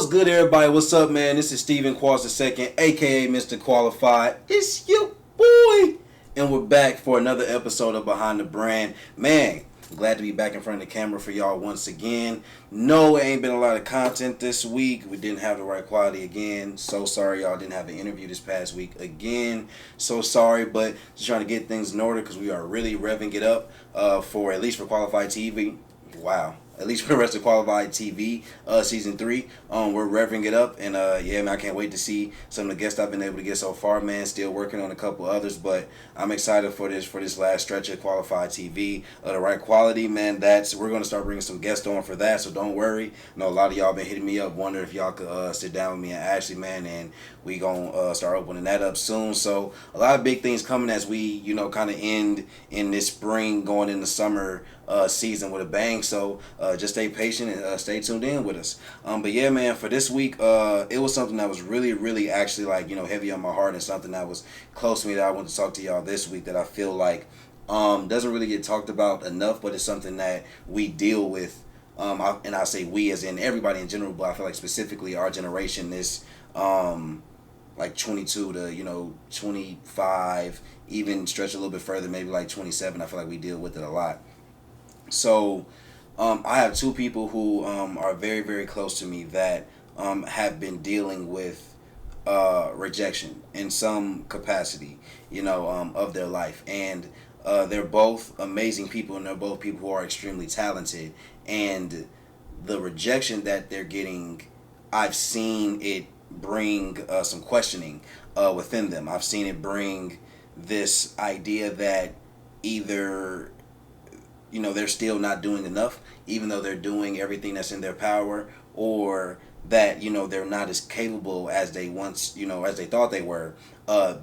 What's good, everybody? What's up, man? This is Stephen Qualls II, aka Mr. Qualified. It's your boy, and we're back for another episode of Behind the Brand. Man, glad to be back in front of the camera for y'all once again. No, it ain't been a lot of content this week. We didn't have the right quality again. So sorry y'all didn't have an interview this past week again. So sorry, but just trying to get things in order because we are really revving it up for at least for Qualified TV. Wow. At least for the rest of Qualified TV, Season 3. We're revving it up, and yeah, man, I can't wait to see some of the guests I've been able to get so far, man. Still working on a couple others, but I'm excited for this last stretch of Qualified TV. The right quality, man, we're going to start bringing some guests on for that, so don't worry. I know a lot of y'all been hitting me up, wondering if y'all could sit down with me and Ashley, man, and we going to start opening that up soon. So a lot of big things coming as we, kind of end in this spring, going into summer season with a bang. So just stay patient and stay tuned in with us. But yeah, man, for this week, it was something that was really, really actually heavy on my heart, and something that was close to me that I want to talk to y'all this week that I feel like doesn't really get talked about enough, but it's something that we deal with. And I say we as in everybody in general, but I feel like specifically our generation, this 22 to 25, even stretch a little bit further, maybe like 27. I feel like we deal with it a lot. So I have two people who are very, very close to me that have been dealing with rejection in some capacity, of their life. And they're both amazing people, and they're both people who are extremely talented. And the rejection that they're getting, I've seen it bring some questioning within them. I've seen it bring this idea that either they're still not doing enough, even though they're doing everything that's in their power, or that, they're not as capable as they once, as they thought they were,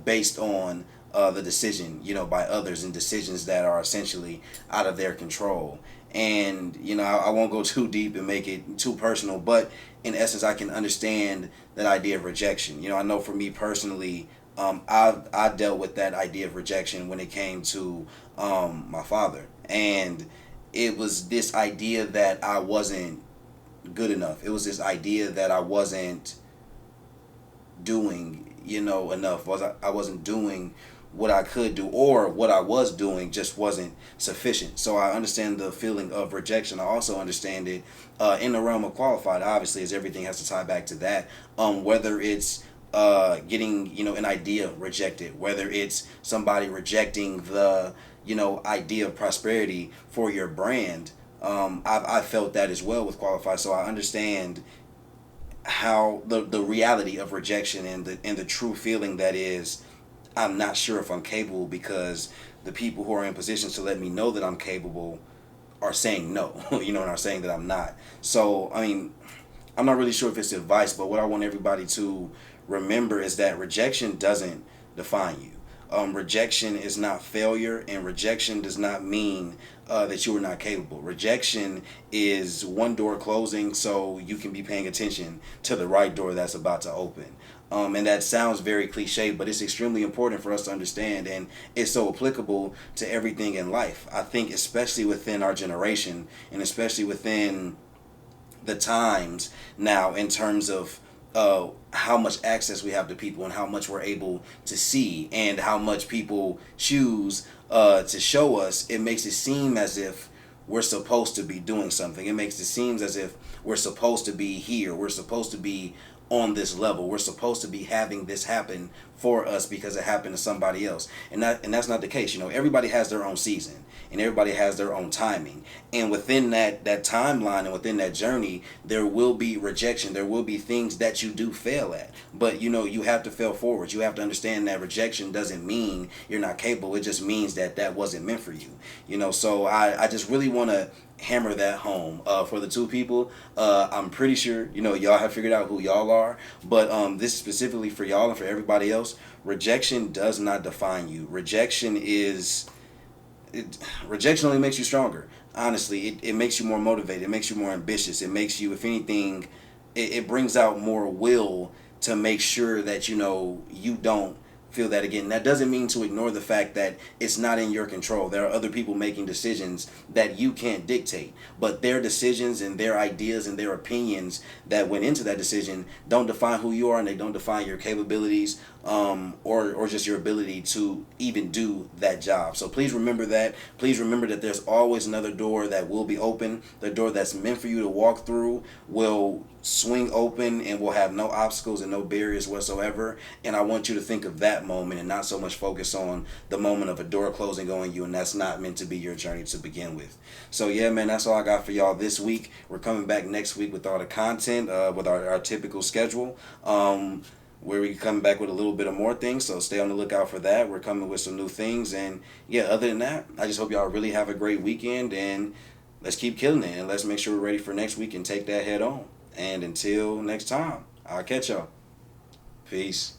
based on the decision, by others, and decisions that are essentially out of their control. And, I won't go too deep and make it too personal, but in essence, I can understand that idea of rejection. I know for me personally, I dealt with that idea of rejection when it came to my father. And it was this idea that I wasn't good enough. It was this idea that I wasn't doing, enough. I wasn't doing what I could do, or what I was doing just wasn't sufficient. So I understand the feeling of rejection. I also understand it in the realm of qualified, obviously, as everything has to tie back to that. Whether it's getting an idea rejected, whether it's somebody rejecting the idea of prosperity for your brand. I felt that as well with qualified, so I understand how the reality of rejection and the true feeling that is, I'm not sure if I'm capable, because the people who are in positions to let me know that I'm capable are saying no, and are saying that I'm not. So I'm not really sure if it's advice, but what I want everybody to remember is that rejection doesn't define you. Rejection is not failure, and rejection does not mean that you are not capable. Rejection is one door closing so you can be paying attention to the right door that's about to open. And that sounds very cliche, but it's extremely important for us to understand, and it's so applicable to everything in life. I think especially within our generation, and especially within the times now, in terms of how much access we have to people, and how much we're able to see, and how much people choose to show us, it makes it seem as if we're supposed to be doing something. It makes it seem as if we're supposed to be here. We're supposed to be on this level. We're supposed to be having this happen for us because it happened to somebody else. And that's not the case. Everybody has their own season, and everybody has their own timing. And within that timeline, and within that journey, there will be rejection. There will be things that you do fail at. But you have to fail forward. You have to understand that rejection doesn't mean you're not capable. It just means that wasn't meant for you. So I just really want to hammer that home for the two people. I'm pretty sure y'all have figured out who y'all are, but this is specifically for y'all and for everybody else. Rejection does not define you. Rejection only makes you stronger. Honestly, it makes you more motivated. It makes you more ambitious. It makes you, if anything, it brings out more will to make sure that you don't feel that again. That doesn't mean to ignore the fact that it's not in your control. There are other people making decisions that you can't dictate, but their decisions and their ideas and their opinions that went into that decision don't define who you are, and they don't define your capabilities, or just your ability to even do that job. So please remember that. Please remember that there's always another door that will be open. The door that's meant for you to walk through will swing open and will have no obstacles and no barriers whatsoever. And I want you to think of that moment and not so much focus on the moment of a door closing on you, and that's not meant to be your journey to begin with. So yeah, man, that's all I got for y'all this week. We're coming back next week with all the content, with our typical schedule, where we come back with a little bit of more things. So stay on the lookout for that. We're coming with some new things. And yeah, other than that, I just hope y'all really have a great weekend, and let's keep killing it, and let's make sure we're ready for next week and take that head on. And until next time, I'll catch y'all. Peace.